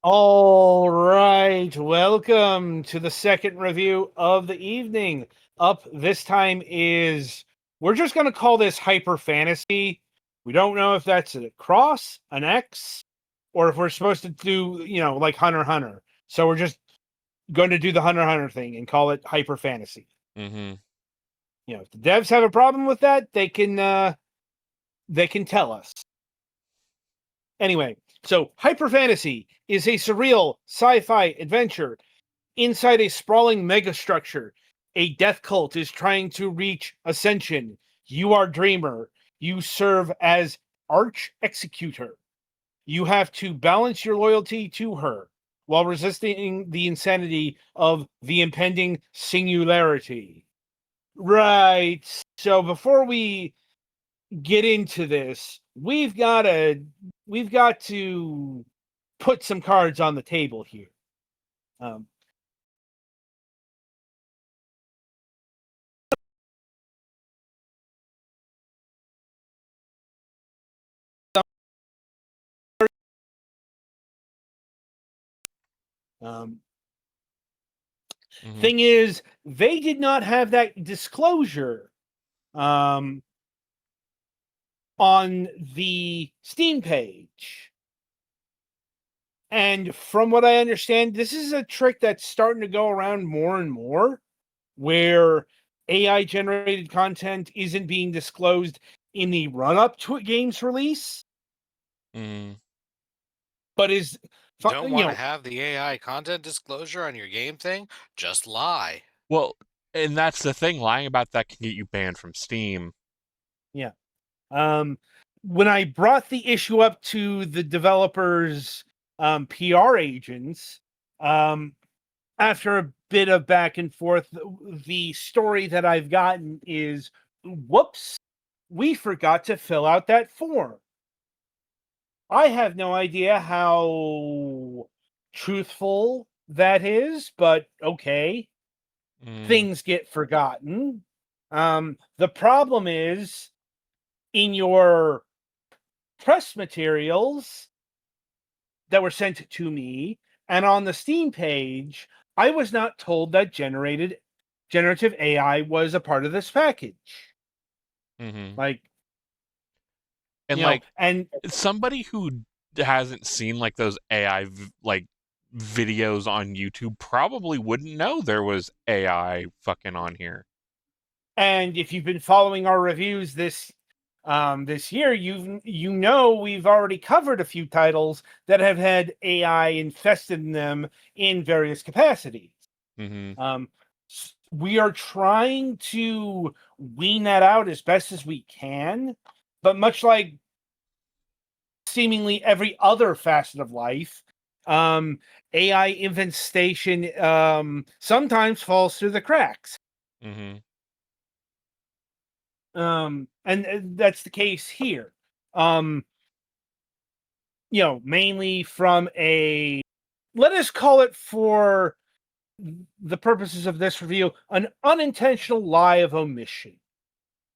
All right, welcome to the second review of the evening. Up this time is we're just going to call this Hyper Fantasy. We don't know if that's a cross, an X, or if we're supposed to do, like Hunter x Hunter. So we're just going to do the Hunter x Hunter thing and call it Hyper Fantasy. Mm-hmm. If the devs have a problem with that, they can tell us. Anyway, so Hyper Fantasy is a surreal sci-fi adventure inside a sprawling megastructure. A death cult is trying to reach ascension. You are Dreamer. You serve as Arch Executor. You have to balance your loyalty to her while resisting the insanity of the impending singularity. Right. So before we get into this, we've got to put some cards on the table here. Um, um, Mm-hmm. Thing is, they did not have that disclosure on the Steam page. And from what I understand, this is a trick that's starting to go around more and more, where AI generated content isn't being disclosed in the run up to a game's release, Mm-hmm. but is Don't want to have the AI content disclosure on your game thing? Just lie. Well, and that's the thing. Lying about that can get you banned from Steam. yeah. When I brought the issue up to the developers' PR agents, after a bit of back and forth, the story that I've gotten is, whoops, we forgot to fill out that form. I have no idea how truthful that is, but okay. Things get forgotten. The problem is, in your press materials that were sent to me and on the Steam page, I was not told that generative AI was a part of this package. Mm-hmm. Like, And and somebody who hasn't seen those AI videos on YouTube probably wouldn't know there was AI fucking on here. and if you've been following our reviews this year, we've already covered a few titles that have had AI infested in them in various capacities. Mm-hmm. We are trying to wean that out as best as we can, but much like seemingly every other facet of life, AI infestation sometimes falls through the cracks. Mm-hmm. And that's the case here. Mainly from let us call it, for the purposes of this review, an unintentional lie of omission.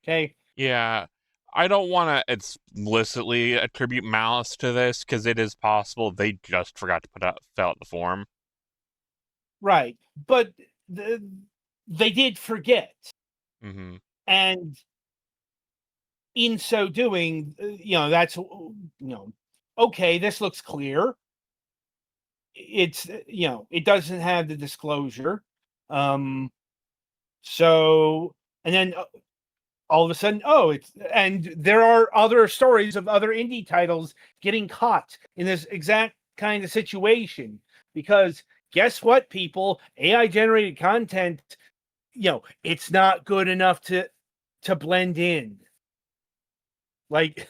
Okay. Yeah. I don't want to explicitly attribute malice to this because it is possible they just forgot to fill out the form. Right. But they did forget. Mm-hmm. And in so doing, that's, okay, this looks clear. It's, it doesn't have the disclosure. So, and then all of a sudden, and there are other stories of other indie titles getting caught in this exact kind of situation, because guess what, people? AI generated content, it's not good enough to blend in. Like,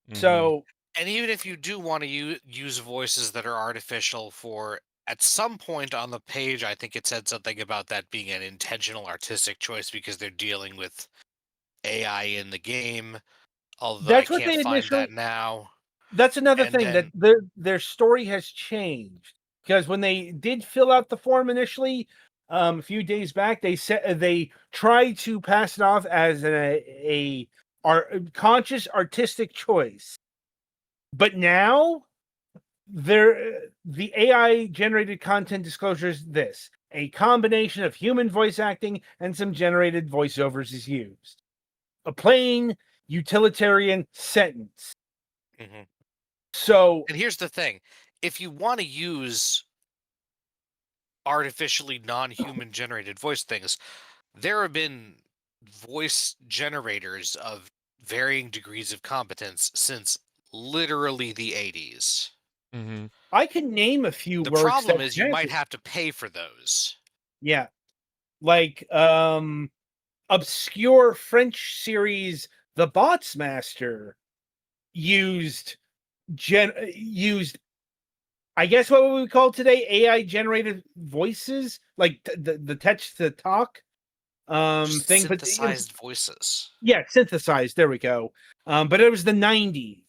Mm-hmm. so, And even if you do want to use voices that are artificial for, at some point on the page, I think it said something about that being an intentional artistic choice because they're dealing with AI in the game, although I that's what can't they find initially. that now. That's another And thing, that then, their story has changed, because when they did fill out the form initially, a few days back, they said they tried to pass it off as a conscious artistic choice. But now the AI generated content disclosure is this: a combination of human voice acting and some generated voiceovers is used. A plain utilitarian sentence. Mhm. So, And here's the thing: if you want to use artificially non-human generated voice things, there have been voice generators of varying degrees of competence since literally the 80s. Mm-hmm. I can name a few The works problem that is you has might it. have to pay for those. Yeah, like obscure French series The Bots Master used used, I guess, what we would call today AI generated voices, like the text to talk Just thing, but it was, synthesized voices. yeah, synthesized. There we go. But it was the 90s.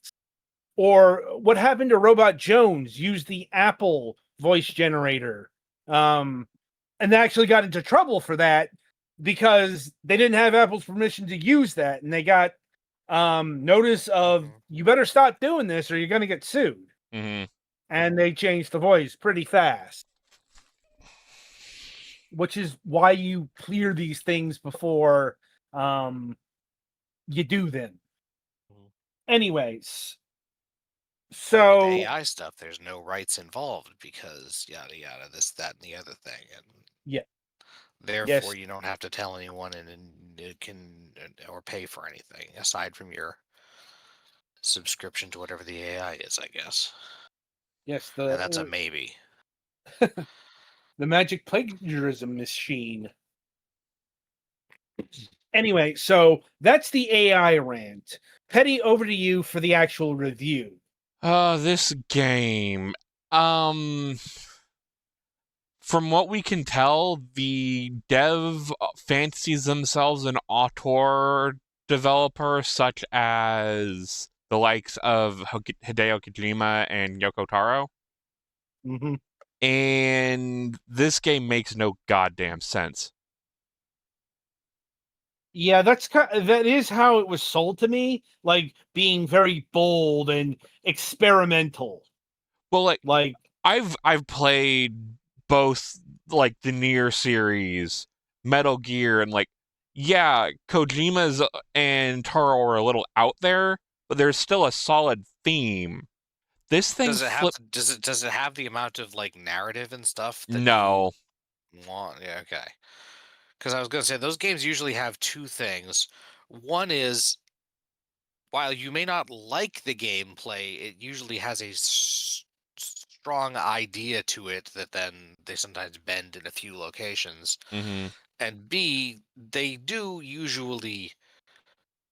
Or what happened to Robot Jones used the Apple voice generator. And they actually got into trouble for that because they didn't have Apple's permission to use that, and they got notice of, Mhm. you better stop doing this or you're going to get sued. Mm-hmm. And they changed the voice pretty fast, which is why you clear these things before you do them. Anyways, But with so AI stuff, there's no rights involved because yada yada, this, that, and the other thing, and yeah, therefore yes, you don't have to tell anyone and it can or pay for anything aside from your subscription to whatever the AI is, I guess. yes, And that's a maybe. the magic plagiarism machine. Anyway, so that's the AI rant. Petty, over to you for the actual review. This game. From what we can tell, the dev fancies themselves an auteur developer, such as the likes of Hideo Kojima and Yoko Taro. Mm-hmm. And this game makes no goddamn sense. Yeah, that is how it was sold to me, like being very bold and experimental. Well, Like, I've played both, like, the Nier series, Metal Gear, and, like, yeah, Kojima's and Taro are a little out there, but there's still a solid theme. This thing Does it have flip. to, does it have the amount of like narrative and stuff that you No. want? Yeah, okay. Because I was going to say those games usually have two things. One is, while you may not like the gameplay, it usually has a strong idea to it that then they sometimes bend in a few locations. Mm-hmm. And B, they do usually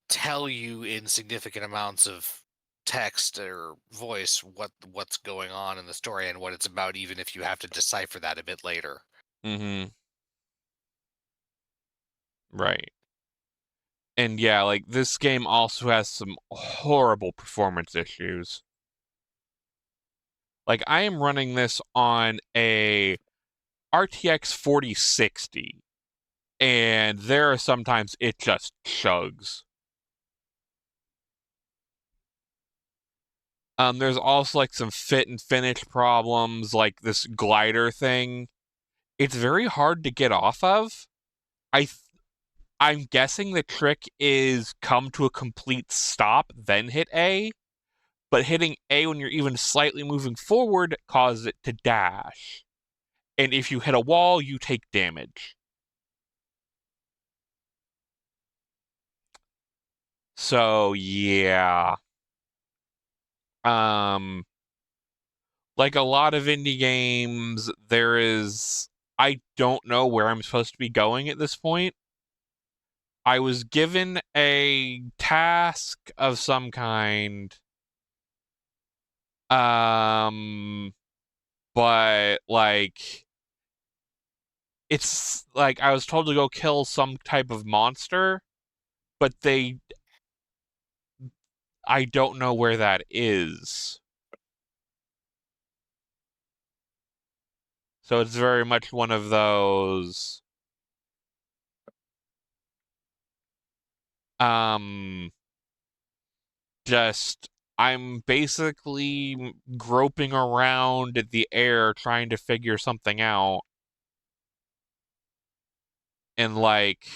tell you in significant amounts of text or voice what's going on in the story and what it's about, even if you have to decipher that a bit later. Mm-hmm. Right. And yeah, like, this game also has some horrible performance issues. Like, I am running this on a RTX 4060, and there are sometimes it just chugs. There's also, like, some fit and finish problems, like this glider thing. It's very hard to get off of. I'm guessing the trick is come to a complete stop, then hit A, but hitting A when you're even slightly moving forward causes it to dash. And if you hit a wall, you take damage. So, yeah. Um, like a lot of indie games, I don't know where I'm supposed to be going at this point. I was given a task of some kind. Um, but, like, it's like I was told to go kill some type of monster, but I don't know where that is. So it's very much one of those, um, just, I'm basically groping around the air trying to figure something out. And, like,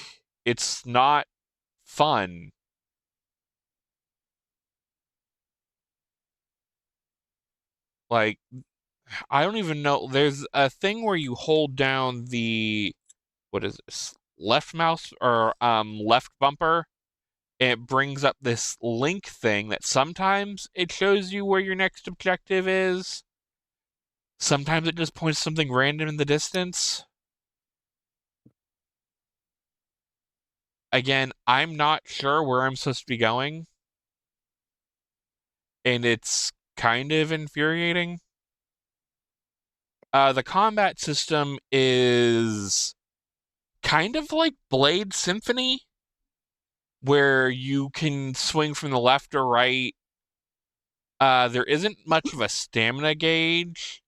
it's not fun. Like, I don't even know. There's a thing where you hold down the, what is this? Left mouse or left bumper. It brings up this link thing that sometimes it shows you where your next objective is. Sometimes it just points something random in the distance. Again, I'm not sure where I'm supposed to be going. And it's kind of infuriating. The combat system is kind of like Blade Symphony, where you can swing from the left or right. There isn't much of a stamina gauge,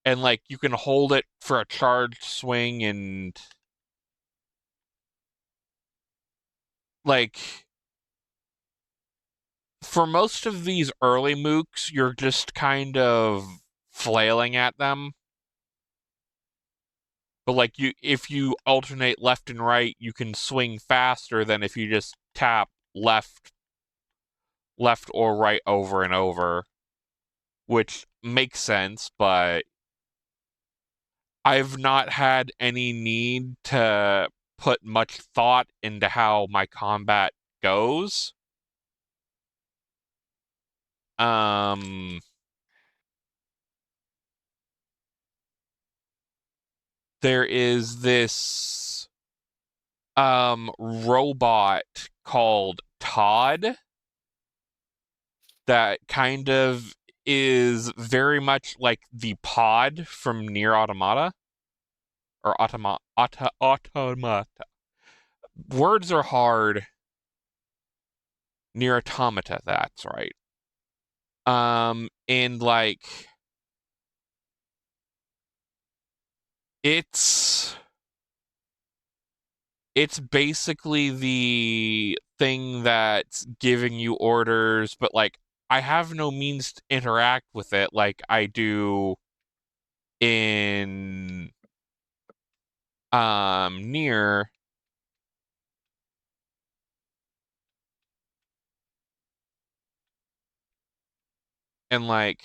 and like you can hold it for a charged swing, and like for most of these early mooks, you're just kind of flailing at them. But like if you alternate left and right, you can swing faster than if you just tap left or right over and over, which makes sense, but I've not had any need to put much thought into how my combat goes. There is this robot called Todd that kind of is very much like the pod from Near Automata. Or automata. Words are hard. Near Automata, that's right. And like it's basically the thing that's giving you orders, but like I have no means to interact with it like I do in Near. And like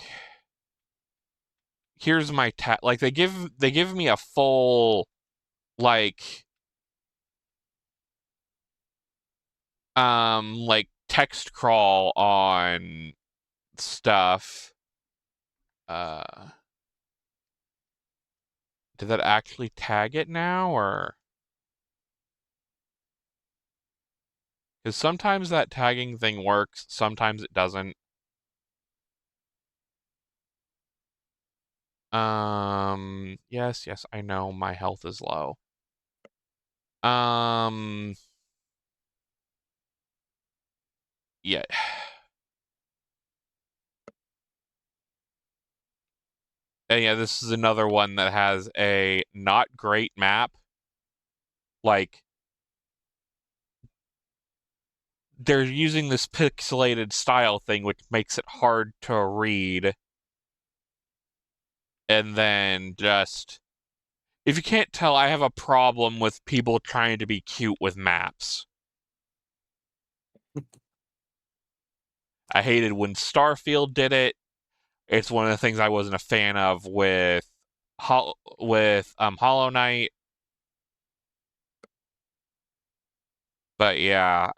here's my like they give me a full like like text crawl on stuff. Did that actually tag it now, or? Because sometimes that tagging thing works, sometimes it doesn't. Yes, I know my health is low. Yeah. And yeah, this is another one that has a not great map. Like, they're using this pixelated style thing, which makes it hard to read. And then just, if you can't tell, I have a problem with people trying to be cute with maps. I hated when Starfield did it. It's one of the things I wasn't a fan of with Hollow Knight. But yeah,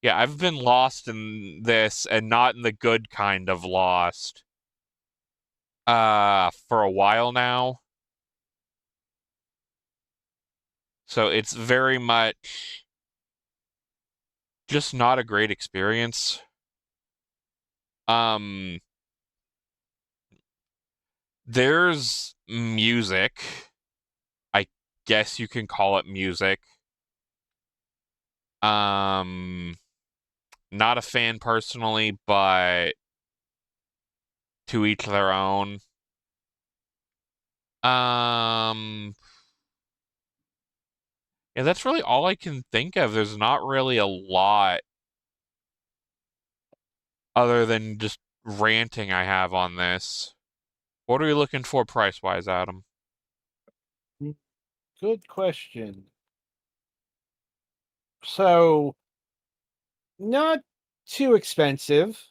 yeah, I've been lost in this, and not in the good kind of lost, for a while now. So it's very much just not a great experience. There's music. I guess you can call it music. Not a fan personally, but to each their own. Yeah, that's really all I can think of. There's not really a lot other than just ranting I have on this. What are we looking for price-wise, Adam? Good question. So, not too expensive.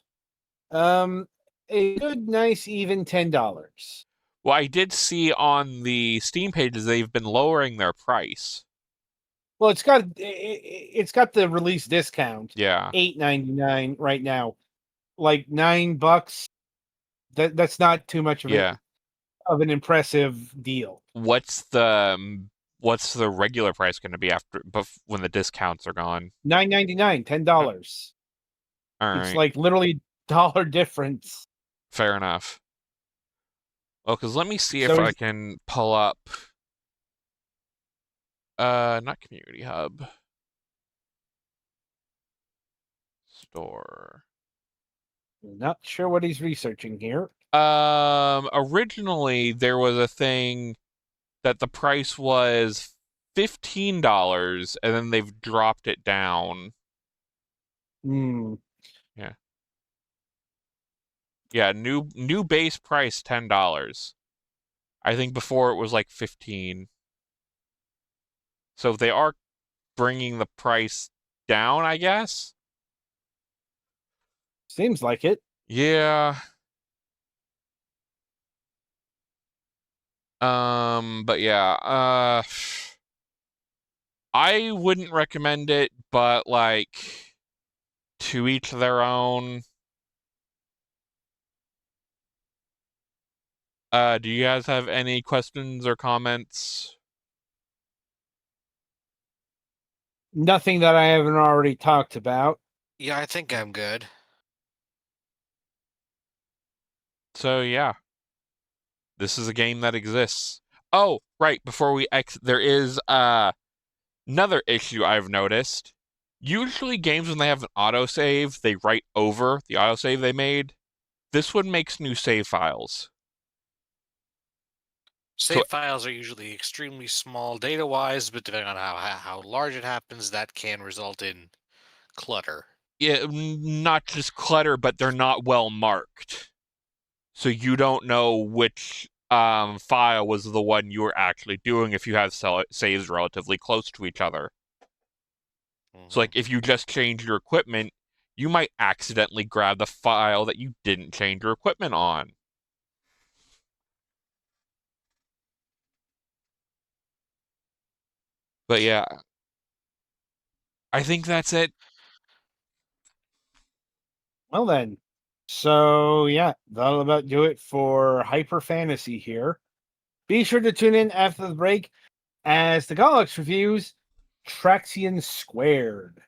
A good, nice, even $10. Well, I did see on the Steam pages they've been lowering their price. Well, it's got the release discount, Yeah. $8.99 right now, like $9. That's not too much Yeah. of an impressive deal. What's the regular price going to be when the discounts are gone? $9.99, $10. All It's right. like literally dollar difference. Fair enough. Well, because let me see So if I can pull up. Not Community Hub. Store. Not sure what he's researching here. Originally there was a thing that the price was $15, and then they've dropped it down. Hmm. Yeah. Yeah, new base price $10. I think before it was like 15. So they are bringing the price down, I guess. Seems like it. Yeah. But yeah, I wouldn't recommend it, but like to each their own. Do you guys have any questions or comments? Nothing that I haven't already talked about. Yeah, I think I'm good. So yeah, this is a game that exists. Oh, right, before we exit, there is another issue I've noticed. Usually games, when they have an autosave, they write over the autosave they made. This one makes new save files. Save files are usually extremely small data-wise, but depending on how large it happens, that can result in clutter. Yeah, not just clutter, but they're not well marked. So you don't know which file was the one you were actually doing if you have saves relatively close to each other. So like if you just change your equipment, you might accidentally grab the file that you didn't change your equipment on. But yeah, I think that's it. Well then. So yeah, that'll about do it for Hyper Fantasy here. Be sure to tune in after the break as the Galax reviews Traxian Squared.